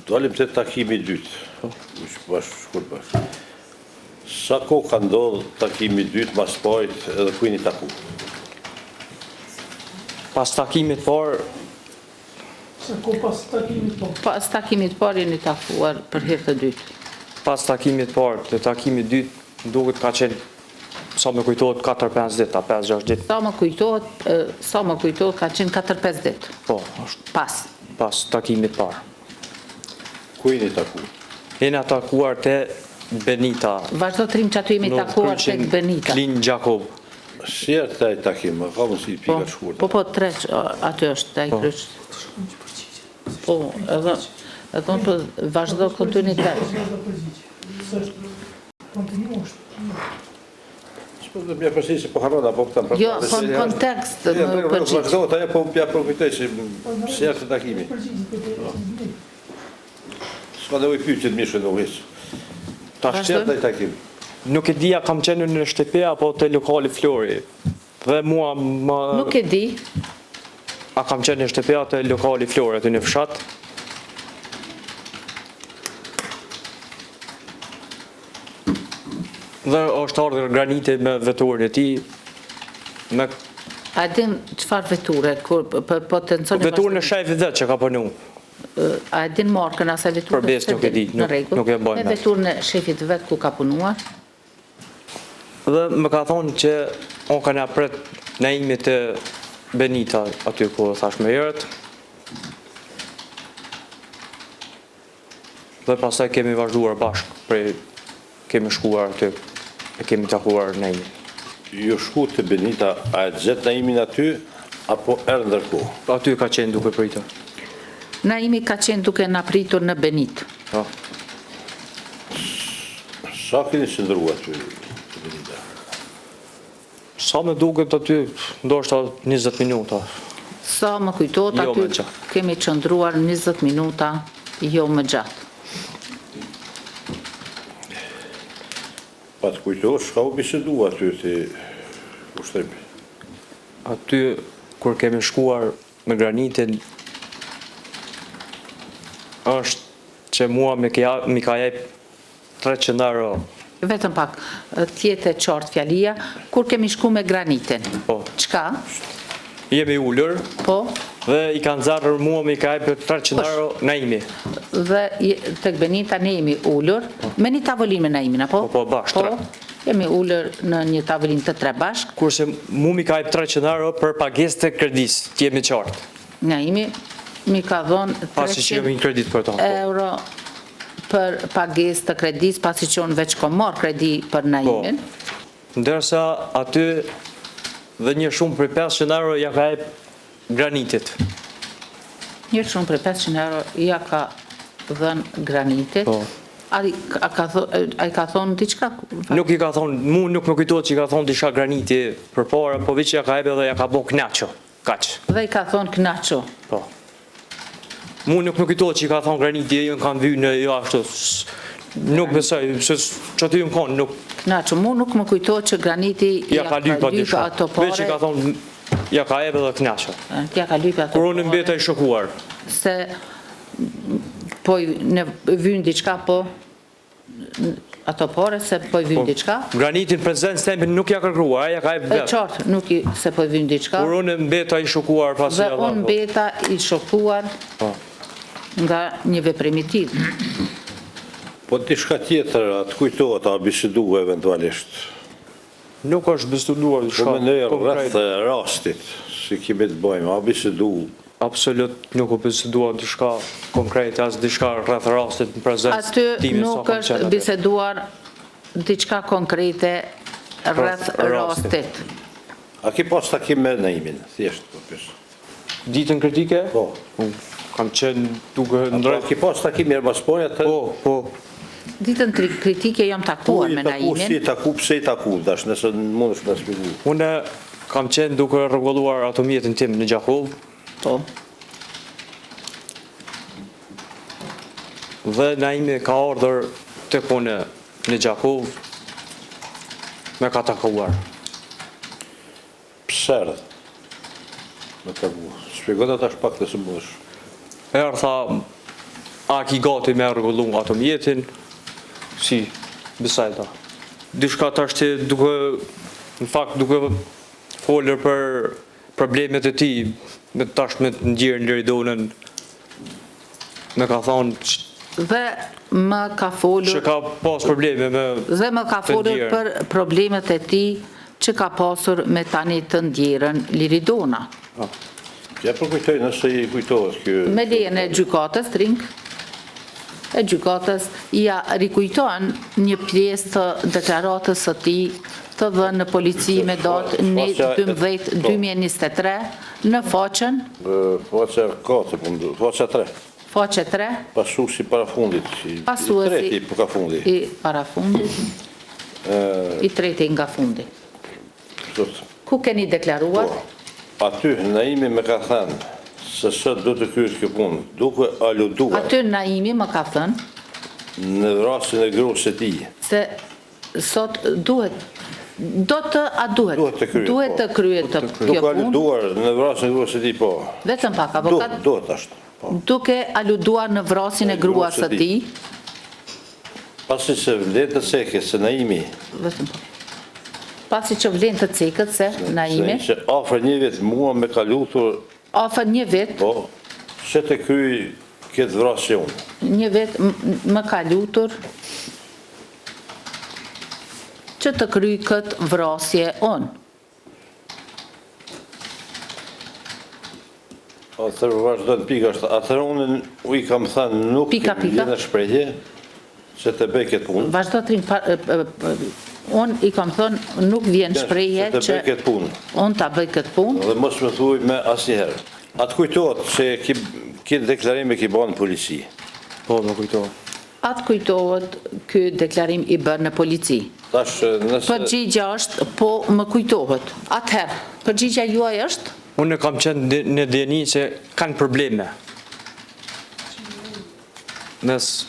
Dalim të takimi dytë. Sa kohë ka ndodhë takimi dytë mas pajt edhe kujni taku? Pas takimit parë, Sa kohë pas takimit parë? Pas takimit parë jeni takuar për herë të dytë. pas takimit parë, të takimit dytë, duket ka qenë, sa me kujtohet 4-5 ditë, 5-6 ditë. Sa më kujtohet ka qenë 4-5 ditë. Po, është pas takimit parë. Kujni taku? Jena takuar të Benita. Vazhdo të rim që aty jemi takuar të Benita. Klin Gjakob. Si e taj takim, ka mos i pika shkurta? Po, treq, aty është, taj kryç. Po, edhe unë po vazhdo kontinuitet. Dhe mja përsi se po harrona, po këtam për... Jo, kontekst më përgjith. Vazhdo, ta po pja përkujtoj se si e të takimi. S'ka dhe ujë pyqit mishë në uhisë. Si e taj takim? Nuk e dija kam qenë në shtëpi apo të lokali Flori. Dhe mua më... Nuk e di. A kam qenë në shtëpi të lokali Flori, aty në fshat. Dhe është ardhur granite me veturën e tij. Me A din çfarë veture, potencion veturën e shefit vet që ka punu. A din markën asaj veture? Përbes nuk e di, nuk e mbaj me mend. veturën e shefit vet ku ka punuar? Dhe më ka thonë që unë ka na pret Naimi të Benita aty ku thash më herët. Dhe pastaj kemi vazhduar bashkë, kemi shkuar aty, e kemi takuar Naimin. Ju shku të Benita, a e gjetë Naimin aty, apo erë ndërkohë? Aty ka qenë duke pritur. Naimi ka qenë duke na pritur në Benit. Po. Sa keni qëndru aty të Benita? Sa me duket aty, ndoshta 20 minuta. Sa më kujtohet Jo më aty gjatë. kemi qëndruar 20 minuta, jo më gjatë. Pa të kujtosh, shka u bisedu aty të ushtrimi? Aty, kur kemi shkuar me granitin, është që mua mi ka jep 300 euro. Vetëm pak, tjetë e qartë fjalia, kur kemi shku me granitin. Po. Qka? Jemi ullur, Po, dhe i kanë zarrë mua mi ka jep 300 euro Naimi. dhe tek Benita ne jemi ullur, me një tavolinë me Naimin, apo? Po, bashkë, tre. Jemi ullur në një tavolinë të tre bashkë. Kurse mu mi ka jep 300 euro për pagesë të kredis, t'jemi qartë. Naimi mi ka dhonë Pasi që jemi një kredit për ta. euro për pagesë të kredis, pasi që unë veç kom marrë kredi për Naimin. Ndërsa aty dhe një shumë për 500 euro ja ka jep granitit. Një shumë për 500 euro ja ka dhenë granitit. Po. A i ka thonë diçka? Nuk i ka thonë, mu nuk më kujtohet që i ka thonë disha graniti për para, po viç ja ka jep edhe ja ka bo knaqo, kaq. Dhe i ka thonë knaqo. Po. Mu nuk më kujtohet që i ka thonë graniti, ju në kam vy në jo ashtu, nuk besoj, se që aty ju më konë, nuk... Knaqo, mu nuk më kujtohet që graniti Ja ka lypa disha, ato veç i ka pare, thonë, ja ka jep edhe knaqo. ja ka lypa ato Kur unë mbeta i shokuar. se po në vynë diçka, po ato pare se po i vynë diçka. Granitin prezent stempin nuk ja kërkrua, ja ka jep E vetë. qartë, nuk se po i vynë diçka. Kur unë mbeta i shokuar pasi Dhe ja dha. unë beta i shokuar Po. nga një veprim i tillë. Po diçka tjetër, atë kujtohet, a bisedu eventualisht? Nuk është bestuduar Po me nëjë rrëth rastit, si kime të bojmë, a bisedu? Absolut nuk u biseduar diçka konkrete, as diçka rreth rastit në prezencë Aty time sa nuk kam është qenë aty. biseduar diçka konkrete rreth rastit. rastit. A ki pas takim me Naimin, thjesht, po pysë? Ditën kritike? Po. Unë kam qenë duke A ndrejt. ki pas takim mirë mas ponja të... Po. Ditën kritike jam takuar me Si Naimin. taku, pse i taku, dash, nëse mund është me spigu. Unë kam qenë duke rregulluar ato mjetin tim në Gjakov, Po. dhe Naimi ka ardhur tek unë në Gjakov me ka takuar. Pse erdhë? Me taku. Shpjegon ata shpak të së mësh. Erë tha, a ki gati me rregullu ato mjetin, si besaj ta. Dishka tash ti në fakt duke folër për problemet e ti, me tash me të ngjirë në Liridonën, me ka thonë Dhe më ka folur që ka pas probleme me Dhe më ka të folur ndjerën. për problemet e tij që ka pasur me tani të ndjerën Liridona. Ja po kujtoj nëse i kujtohet kjo. Me lejen e gjykatës, e gjykatës ja rikujton një pjesë të deklaratës së tij të dhënë në polici me datë 1/12/2023 në faqen Faqa 4, faqa 3. faqe 3, Pasuesi parafundit. Pasuesi Treti po ka fundi. i parafundit, i treti nga fundi. Ku keni deklaruar? Aty Naimi më ka thënë se sot do të kryesh kjo punë, duke aluduar Aty Naimi më ka thënë në rastin e gruas së tij. se sot duhet Duhet të kryet, duhet po. të kryet kjo Duke punë, aluduar në rastin e gruas së tij, po. vetëm pak avokat, Duhet ashtu. Po. duke aluduar në vrasjen e gruas së tij, Pasi se vlen të seke se Naimi, vetëm pak. Pasi që vlen të cekët se Naimi, se afër një vit mua me ka lutur, afër një vit, po, se të kryej këtë vrasje unë. një vit më ka lutur që të kryj këtë vrasje unë. Atër vazhdo në pika është, atër unë u i kam thënë nuk Pika. në shprehje se të bëj këtë punë. Vazhdo të rinë, unë i kam thënë nuk vjen shprehje Se të që bëj këtë punë. unë ta bëj këtë punë, Dhe mos më thuj me asnjëherë. Atë kujtohet se këtë deklarime ki bërë në polici. po më kujtohet. atë kujtohet ky deklarim i bërë në polici. Tash nëse Përgjigja është, po më kujtohet. Atëherë, përgjigja juaj është? Unë kam qenë në djeni që kanë probleme. Mes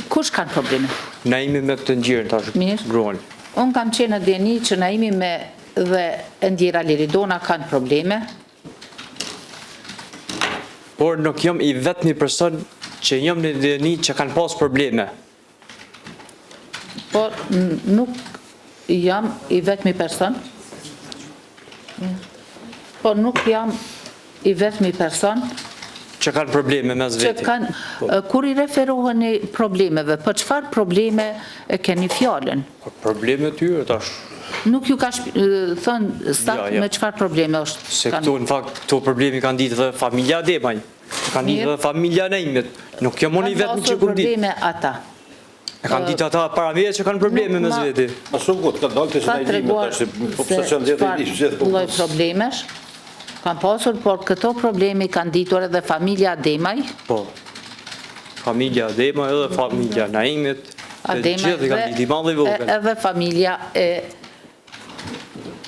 Kush kanë probleme? Naimi me të ngjirën tash, Mirë. gruan. Unë kam qenë në djeni që Naimi me dhe ndjera Liridona kanë probleme, Por nuk jam i vetmi person që jam në djeni që kanë pas probleme. por nuk jam i vetmi person, por nuk jam i vetmi person Që kanë probleme mes që veti. kanë, kur i referoheni problemeve, për çfarë probleme e keni fjalën? Por probleme tyre tash. Nuk ju ka thënë staf Ja. me çfarë probleme është? Se këtu në fakt këto problemi kanë ditë dhe familja Demaj. Kanë ditë dhe familja Naimit. Nuk jam unë i vetmi që ku ditë. probleme ata. E kanë ditë ata para meje që kanë probleme mes veti. ashtu gut, ka dalë të Ka shënajlime treguar tash, se po pse që ndjetë i çfarë gjithë po. lloj problemesh kanë pasur, por këto probleme kanë ditur edhe familja Demaj, Po. Familja Demaj edhe familja Naimit. Të Ademaj gjithë i kanë ditë i madh dhe i vogël. edhe familja e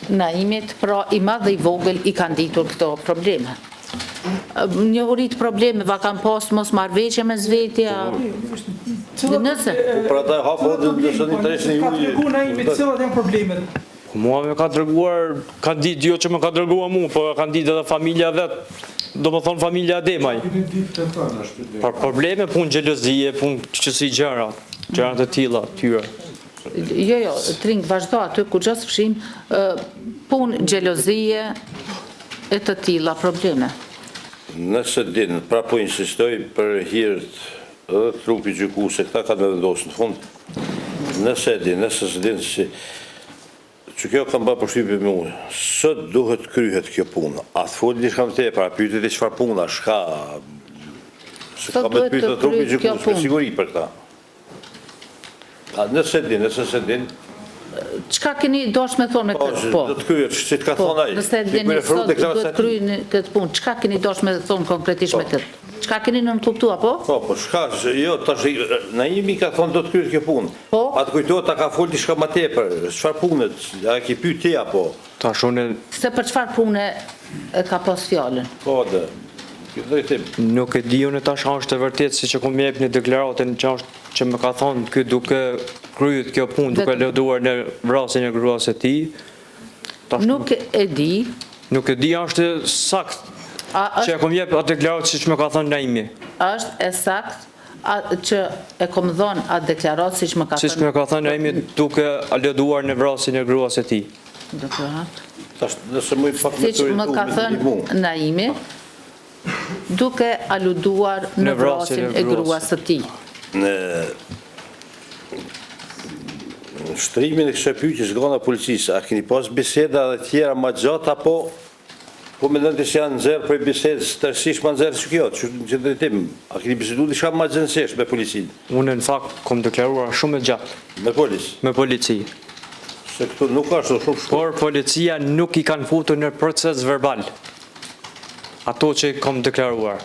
Naimit, pra i madh dhe i vogël i kanë ditur këto probleme. Njohurit problemeve kanë pas mos marrëveshje mes vetja. Nëse Për ata hapë dhe në shënë interesin e Ka të regu Naimi cilat janë problemet. Mua me ka dërguar, kanë ditë jo që me ka dërguar mu, po kanë ditë edhe familja vetë, do më thonë familja Demaj. Por probleme punë gjelozie, punë qësi gjërat e tilla tyre. Jo, Tring, vazhdo aty ku gjësë fshim punë gjelozie e të tilla probleme. Nëse din, pra po insistoj për hirët edhe trupi gjyku se këta ka me vendosë në fund. Nëse din, nëse së din si që kjo kam bërë përshtypje me unë, sot duhet kryhet kjo punë. A të folë një shkam te, pra pytet e qëfar puna, shka, se Sot ka me të duhet të pytet trupi kryhet kjo gjyku, për punë. siguri për këta. A nëse din, nëse se din, Çka keni dosh me thonë me këtë? do të kryhet, që të ka Po, thonë ai. nëse dini sot duhet kryeni këtë punë, çka keni dosh me thonë konkretisht me këtë? Çka keni nënkuptua, po? Po, shka, jo, tash, Naimi ka thonë do të kryet kjo punë. Po. Atë kujtohet ta ka folë diçka më tepër, çfarë punët, a ki pyet ti apo? Tash unë Se për çfarë pune e ka pas fjalën? Po, dhe, kjo drejtim. nuk e di unë tash a është e vërtetë si që kom jep një deklaratën që më ka thonë ky duke kryet kjo punë, duke Vetëm. lëduar në vrasjen e gruas së tij. Tash Nuk e di, nuk e di a është sakt a që e kom jep atë deklaratë siç më ka thonë Naimi. është e sakt, që e kom dhënë atë deklaratë siç më ka Siç më ka thënë Naimi duke aluduar në vrasjen e gruas e tij. deklaratë. Tash nëse më pak më Siç më ka thënë Naimi, duke aluduar në vrasjen e gruas së tij. Në shtrimin e kësaj pyetjes nga ana policisë, a keni pas biseda dhe tjera më gjatë apo po mendoni se janë nxjerr për bisedë tërësisht më nxjerr se kjo, që drejtim, a keni biseduar diçka më gjendësisht me policinë, Unë në fakt kom deklaruar shumë e gjatë me policë, me polici. se këtu nuk ka shumë shumë. Por policia nuk i kanë futur në proces verbal ato që kom deklaruar.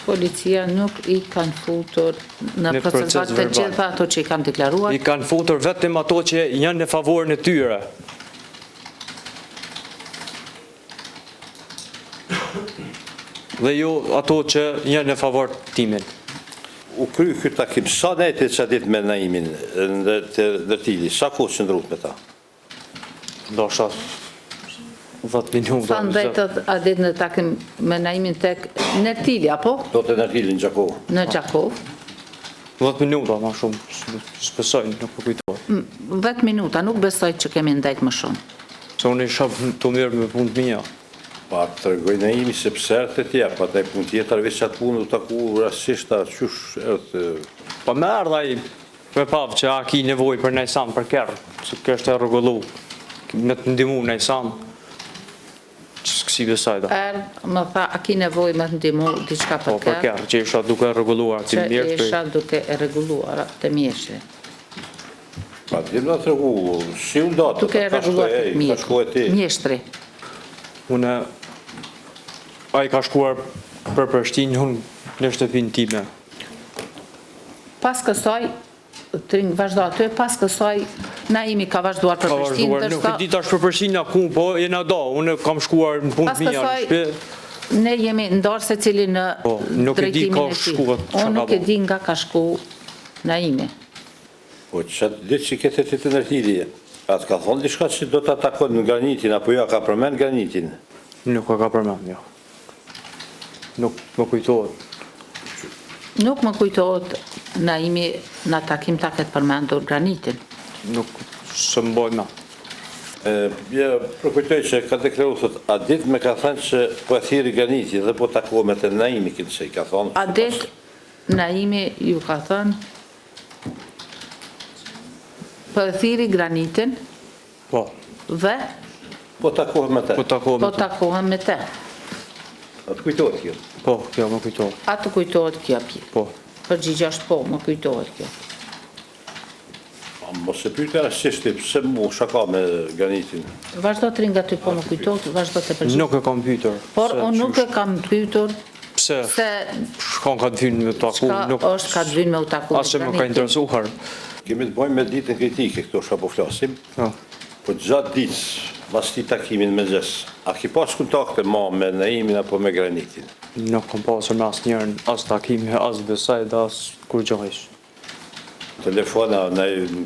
Policia nuk i kanë futur në proces të verbal. gjitha ato që i kanë deklaruar. I kanë futur vetëm ato që janë në favorin e tyre. Dhe jo ato që janë në favor timin. U kry këtë takim, sa nete që ditë me Naimin në Dërtili, sa kohë qëndrut me ta? Do shas 10 minuta. Sa ndajtët a ditë në takim me Naimin tek Nertili, apo? Do të Dërtili në Gjakov. Në Gjakov. 10 minuta, ma shumë, s'besoj, nuk po kujtohet. 10 minuta, nuk besoj që kemi ndajt më shumë. Se unë isha të mirë me punë të mija. Pa të tërgoj Naimi se pse të tja, pa taj punë tjetër, veç atë punë u taku rasisht a qysh të... Pa me ardha i me pavë që a ki nevoj për nejsam për kërë, që kështë e rregullu, me të ndimu nejsam, që s'kësi besajda. Më tha, a ki nevoj me të ndimu diçka Po, për për kërë, kërë, që isha duke rregulluar të që mjeshtri. isha duke e reguluar të mjeshtri. Pa të jemë da të regu, si unë datë, Duke e reguluar të mjeshtri. Unë, a i ka shkuar për Prishtinë, unë në shtëpinë time. Pas kësaj, Tring vazhdo aty, pas kësaj Naimi ka vazhduar për Ka Prishtinë, vazhduar, nuk e di tash për Prishtinë ku, po jena do, unë kam shkuar në punë pas të mija në shtëpi. kësaj ne jemi ndarë se cili në Po, nuk e di drejtimin ka e tij. shkuar, çka Unë ka nuk e bo. di nga ka shku Naimi. Po që ditë që këtë të Nërtili, atë ka thonë diçka që do të atakon në granitin, apo ja ka përmen granitin? Nuk e ka përmend, jo. Nuk më kujtohet. Nuk më kujtohet Naimi në takim ta këtë përmendur granitin. Nuk së mboj ma. Ja, përkujtoj që ka deklaru, thot, a ditë me ka thënë që po e thiri graniti dhe po takohet me të Naimi këtë që i ka thonë. A ditë Naimi ju ka thënë për thiri granitin Po, dhe Po takohet me të. po takohet po me të. takohen me te. A të kujtohet kjo? Po, kjo më kujtohet. A të kujtohet kjo pjesë? Po. Përgjigja është po, më kujtohet kjo. Mos e pyte rasishti, pse mu shaka me granitin? Vazhdo të ringa ty po më kujtohet, vazhdo të përgjigja. Nuk e kam pyetur. Por se unë nuk e kam pyetur Pse se shkon ka të vynë me taku, çka nuk është ka të vynë me u taku. as që më ka interesuar. Kemi të bojmë me ditën kritike, këto shka po flasim, Jo. po gjatë ditës, pas ti takimin me gjes, a ki pas kontakte ma me Naimin apo me granitin? Nuk kam pasur me asë njërën, as takimi, as besajt, as kur gjojsh. Telefona,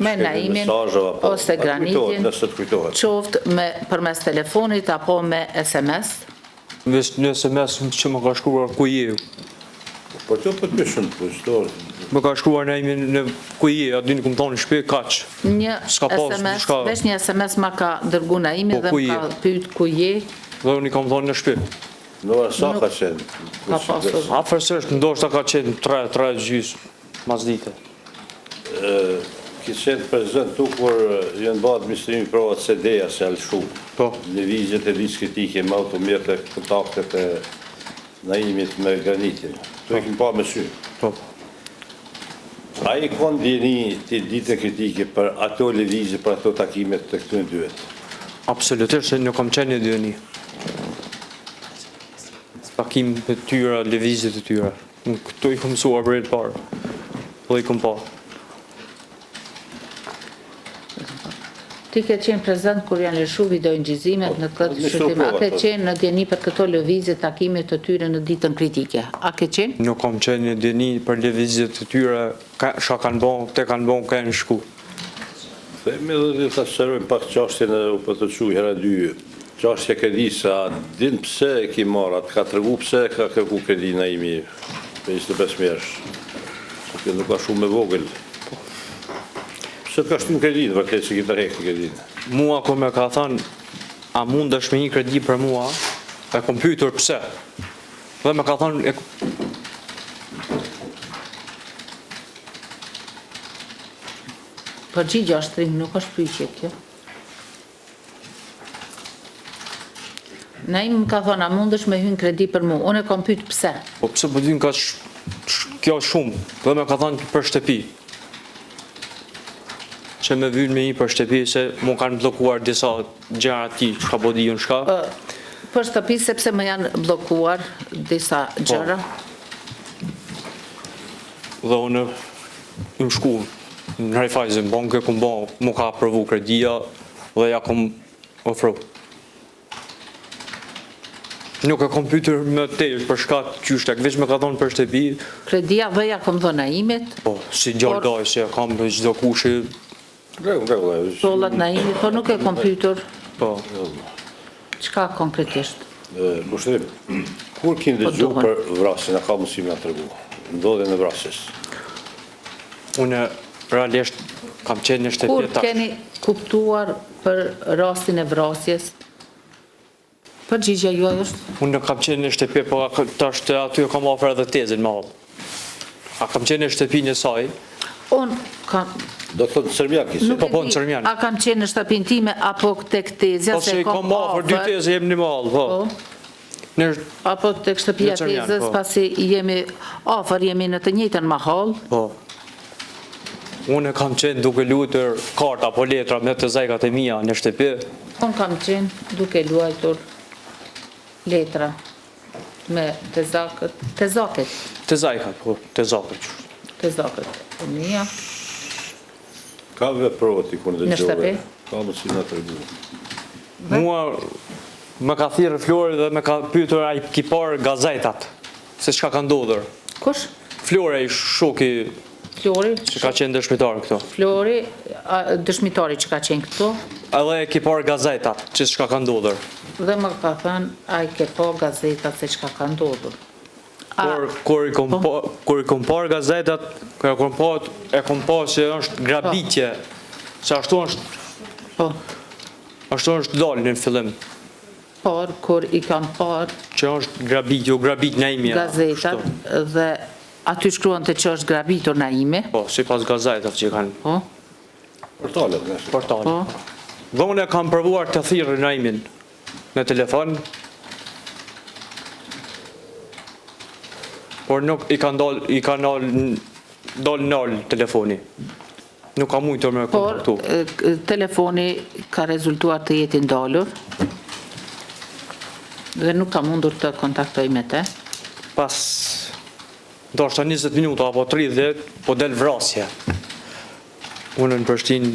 Me Naimin mesazheve, apo ose a të kujtohet, granitin, nëse të kujtohet. qoftë përmes telefonit apo me SMS. Vesh në SMS që më ka shkruar ku je. Po të po të pëshën, po shto, Më ka shkruar në imin në ku je, a dini ku më thonë në shpe, kaq. Një S'ka pas SMS, diçka. veç një SMS ma ka dërgu Naimi Po, dhe ku më je? ka pyet ku je. Dhe unë i kam thonë në shpe. në sa ka qenë? Ka pasur. Afërsisht, ndoshta ka qenë 3 gjysë, mas dite. Ki qenë prezent tu kur jenë ba administrimi provat CD-ja se alëshu. Po. Lëvizjet e lisë kritike me automjetë e kontaktet e Naimit me granitin. Tu e kim pa me sy. Po. A i konë djeni të ditë kritike për ato lëvizje, për ato takimet të këtu në dyet? Absolutisht, se nuk kam qenë një dyni. Takim të tyra, lëvizjet të tyra. Unë këtu i kam mësuar për e të parë. Dhe i kam pa. Ti ke qenë prezent kur janë lëshu video ingjizimet në këtë lëshu shëtim. A provat, ke po. qenë në djeni për këto lëvizje takimit të tyre në ditën kritike? A ke qenë? Nuk kam qenë një dyni për lëvizjet të tyra, shka kanë bon, te kanë bon, kanë shku. Themi dhe të sërojmë pak qashtje në u për të quj hera dy. Qashtje kredi sa din pse e ki marrat, ka të regu pse ka kërku kredi Naimi për 25 mjerësh. Kjo nuk ka shumë me vogël. Pse të ka shtuar kredit, vërtet se ki tërheq kredin. Mua kur më ka thënë, a mundesh me një kredi për mua, e kom pyetur pse. Dhe më ka thënë, Përgjigja është ring, nuk është pyetje kjo. Naim më ka thonë, a mundesh me hyn kredi për mua? Unë e kam pyet pse. po pse po din ka kjo shumë, dhe më ka thënë për shtëpi. Që me vynë me një për shtëpi, se mu kanë blokuar disa gjëra ti, çka po di unë shka. Për shtëpi sepse më janë bllokuar disa gjëra. Dhe unë më shku në Raiffeisen banke, mu ka aprovu kredia dhe ja kom ofru. Nuk e kom pyetur më tej për shka qyshtek, veç me ka thonë për shtëpi, Kredia dhe ja kam dhënë Naimit, po, si gjallaj, se kam për çdo kushi, Rregull. tollat Naimit, por nuk e kam pyetur po. çka konkretisht. Kushtrim, kur kin dëgju duhen. për vrasjen, a ka mundësi më tregu? Ndodhen e vrasjes. Unë realisht kam qenë në Kur shtëpi tash. keni kuptuar për rastin e vrasjes? Përgjigja juaj është? Unë kam qenë në shtëpi, po tash të aty kam ofër edhe tezin më hall. A kam qenë në shtëpinë e saj, Unë kam... Do të thotë Serbiaki, se Nuk e po, di, në Cermian. a kam qenë në shtëpinë time apo tek tezja, po se i kam ofër dy tezë jemi në mall, po. Po, Në apo tek shtëpia Në Cermian, tezës, po. pasi jemi ofër, jemi në të njëjtën mahall. po. Unë kam qenë duke luajtur karta apo letra me të zajkat e mia në shtëpi. Unë kam qenë duke luajtur letra me tezakët Të zajkat, po, të zakët. e mia. ka veproti kur Në dëgjove. shtëpi? Ka mundësi më tregu. Mua më ka thirrë Flori dhe më ka pyetur ai ki parë gazetat, se çka ka ndodhur. Kush? Flori ai shoki Flori? që ka qenë dëshmitar këto. Flori, dëshmitari që ka qenë këtu, Edhe e ki parë gazetat, që çka ka ndodhur. dhe më ka thënë, a i ke po gazetat se çka ka ndodhur. Kur i kom parë gazetat, e kom pa se është grabitje, se ashtu Po, është dalë në fillim, por, kur i kam parë që është grabitje, u grabit Naimi. gazetat dhe aty shkruan të që është grabitur Naimi, Po, si pas gazetat që kanë po, Portalet, nëse. portale. po, Dhe unë e kam përvuar të thirrë Naimin në telefon, por nuk i ka dalë nal telefoni. Nuk ka mujtur me por kontaktu. telefoni ka rezultuar të jetë ndalur dhe nuk ka mundur të kontaktoj me te. Pas ndoshta 20 minuta apo 30, po del vrasje. Unë në Prishtinë,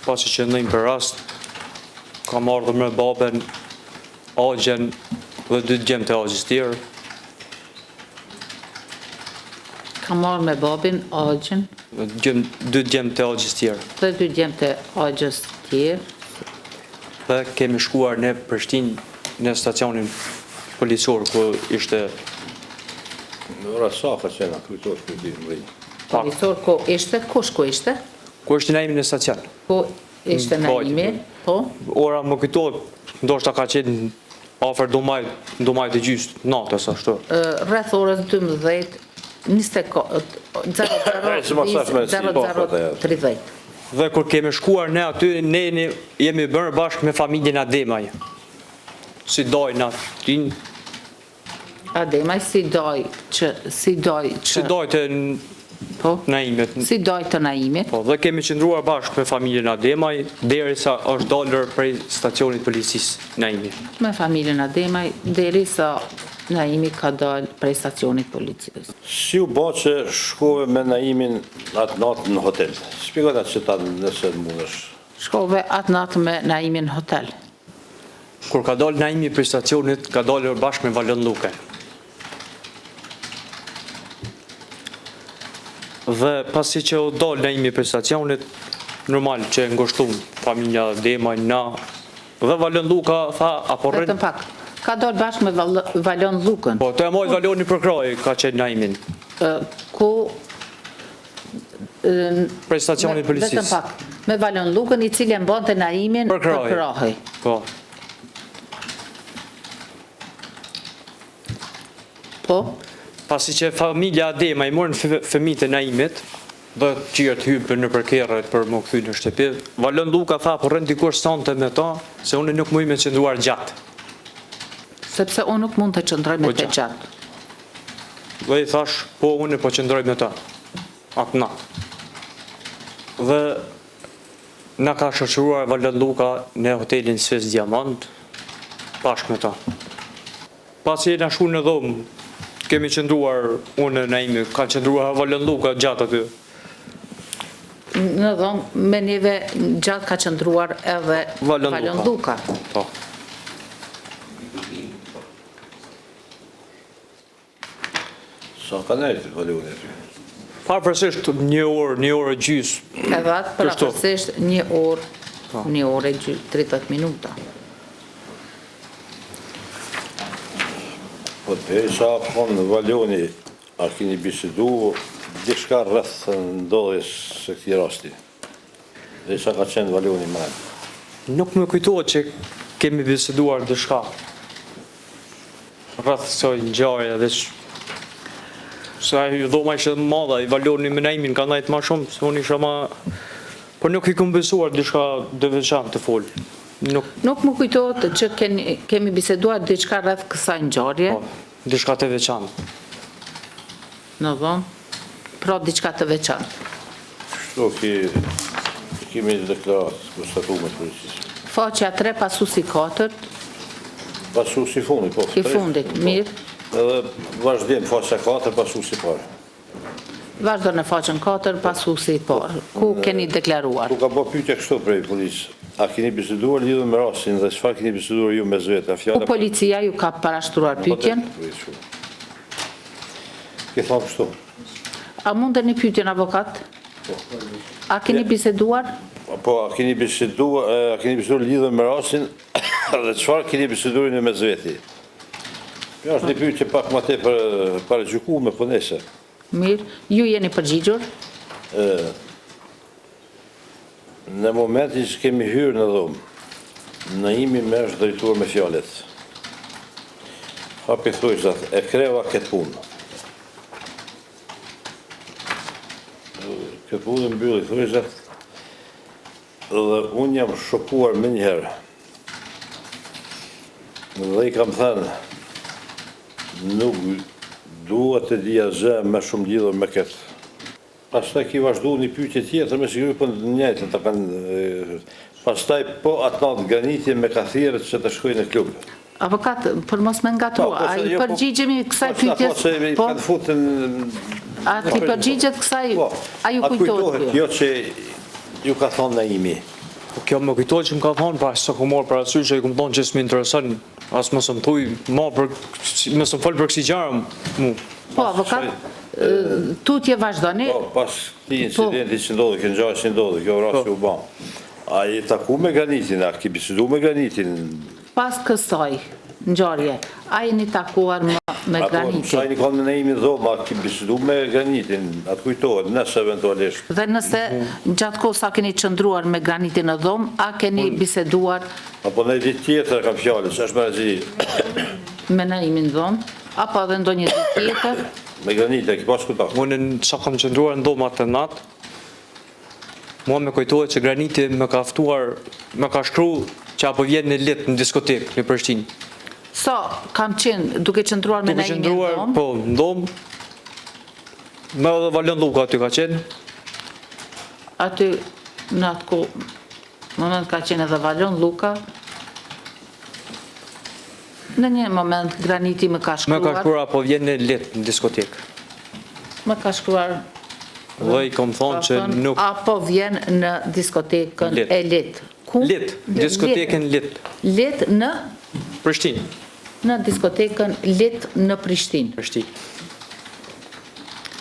pasi që ndajmë për rast, kam ardhur me babën, agjen dhe dy djemë të agjës tjerë. Ka marrë me babin, agjen, Dy djemë të agjës tjerë. dhe dy djemë të agjës tjerë. Dhe kemi shkuar në Prishtinë në stacionin policor, ku ishte Në ora sa ka qenë, kujtosh për ti më rritë. Policor, ku ishte, kush ku ishte? ku ishte Naimi në stacion. Ku ishte Naimi, po, Ora më kujtohet, ndoshta ka qenë afër domajt e gjysë natës ashtu. rreth orës 12, 00:30. Dhe kur kemi shkuar ne aty, ne jemi bërë bashkë me familjen Ademaj. Si dojnë atin, Ademaj si doj si dojnë të po, Naimit. si doj të Naimit, Po, dhe kemi qëndruar bashkë me familjen Ademaj, derisa është dalër prej stacionit policisë Naimi. me familjen Ademaj, derisa Naimi ka dalë prej stacionit policisë. Si u bë që shkove me Naimin atë natë në hotel? Shpjegoj atë që ta nëse mundesh. Shkove atë natë me Naimin në hotel. Kur ka dalë Naimi prej stacionit, ka dalër bashkë me Valon Luke. Dhe pasi që u dalë Naimi prej stacionit, normal që e ngoshtum familja Ademaj, na, dhe Valon Luka tha, apo rrën, Vetëm pak, ka dalë bashkë me Valon Lukën, po, të e mojt Valoni për kraj, ka qenë Naimin. ku Prej stacionit Vetëm policisë. pak, me Valon Lukën, i cili e mbante Naimin Për krahi. krahi. Po. Po, Pasi që familja Adema i morën fëmijët e Naimit, dhe qirët hypën në përkerët për më këthy në shtëpi, Valon Luka tha, po rënë dikush stante me ta, se unë nuk muj me qëndruar gjatë. sepse unë nuk mund të qëndroj me Po, të gjatë. gjatë. Dhe i thash, po unë po qëndroj me ta, atë natë. Dhe na ka shoqëruar Valon Luka në hotelin Sves Diamant, bashkë me ta. Pasi e na shku në dhomë, kemi qëndruar unë në Naimi, ka qëndruar Valon Luka gjatë aty. Në dhomë, me neve gjatë ka qëndruar edhe Valon Valon Luka. Po. Sa ka nejtë Valoni aty? Parapërsisht një orë gjysë. Edhe atë Kështu. përapërsisht një orë e 30 minuta. Po të sa në Valoni, a keni bisedu, diçka rreth ndodhjes së këtij rasti? Dhe sa ka qenë Valoni më? Nuk më kujtohet që kemi biseduar diçka rreth kësaj ngjarje dhe sa dhoma ishte madhe, i Valoni me Naimin ka ndajt më shumë, se unë isha më... Por nuk i kom besuar diçka të veçantë të fol. Nuk më kujtohet që kemi biseduar diçka rreth kësaj ngjarje, Diçka të veçantë. në dhomë, pra diçka të veçantë. Kështu kemi deklarat konstatuar me policisë. Faqja 3 pasuesi 4 Pasuesi fundit, po. i fundit, mirë. Edhe vazhdim faqja 4 pasuesi parë. Vazhdo në faqen 4 pasuesi i parë, ku keni deklaruar. Ku ka bë pyetje kështu prej policë. A keni biseduar lidhur me rastin dhe çfarë keni biseduar ju mes vetë? Po policia ju ka parashtruar pyetjen? Ke thonë kështu? A mundeni pyetjen avokat? A keni biseduar? Po, a keni biseduar lidhur me rastin dhe çfarë keni biseduar ju mes vetë? Kjo është një pyetje pak më tepër paragjykuar po nese. Mirë, ju jeni përgjigjur? Në momentin që kemi hyrë në dhomë, Naimi më është drejtuar me fjalët. Hapi thujzat, e kreva këtë punë. Këtë punë mbylli thujzat, dhe unë jam shokuar më njëherë. Dhe i kam thënë, nuk duhet të dija zë me shumë lidhur me këtë. Pastaj ki vazhdu një pyetje tjetër, me siguri po njëjtë të kanë... Pastaj po atë natë granitje me kathirët që të shkojnë në klub. Avokat, për mos me ngatrua, a i përgjigjemi kësaj pyetjes? Po, kanë futën... A ti përgjigjet kësaj, a ju kujtohet kjo? Jo që ju ka thonë Naimi. Kjo më kujtohet që më ka thonë, pa sa ku morë për asysh që i këmë thonë që s'mi interesën, as më së më thuj, më së më folë për kësi gjarë mu. Po, avokat, tutje vazhdoni. Po, pas këti incidenti që ndodhë, kjo ngjarje që ndodhë, kjo rasti u ban. A i taku me granitin, a ki bisedu me granitin? Pas kësaj ngjarje, a jeni takuar me Sa granitin? i një kanë me Naimi dhomë, a ki bisedu me granitin, atë kujtohet, nëse eventualisht. Dhe nëse gjatë kohë sa keni qëndruar me granitin në dhomë, a keni biseduar Apo në ditë tjetër kam fjallë, që është me rëziri. me Naimin në dhomë, apo edhe ndonjë ditë tjetër? Me granit, e ki pas kutak. Unë sa kam qëndruar në doma të natë, mua me kujtohet që graniti me ka aftuar, me ka shkru që apo vjen në lit në diskotek në Prishtinë. So, kam qenë duke qëndruar me Duke Naimin në qëndruar, dhomë? po, në domë, me edhe Valon Luka aty ka qenë, Aty në atë ku moment ka qenë edhe Valon Luka. Në një moment graniti më ka me ka shkruar. shkruar apo vjen në lit në diskotek. Më ka shkruar. Dhe i kom thonë që nuk... Apo vjen në diskotekën Lit. e Lit. Ku? Lit, diskotekën Lit, Lit në Prishtinë, diskotekën Lit në Prishtinë. Prishtinë.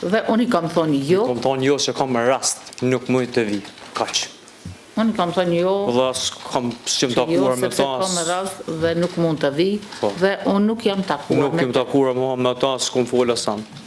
Dhe unë i kam thonë jo, Kom thonë jo se kam rast, nuk mëj të vi, kaq. unë i kam thonë jo, Dhe as kam s'qem jo, takuar me sepse ta, kam rast dhe nuk mund të vi, Po. dhe unë nuk jam takuar nuk me kem takuar mua me ta, s'kom fola sanë.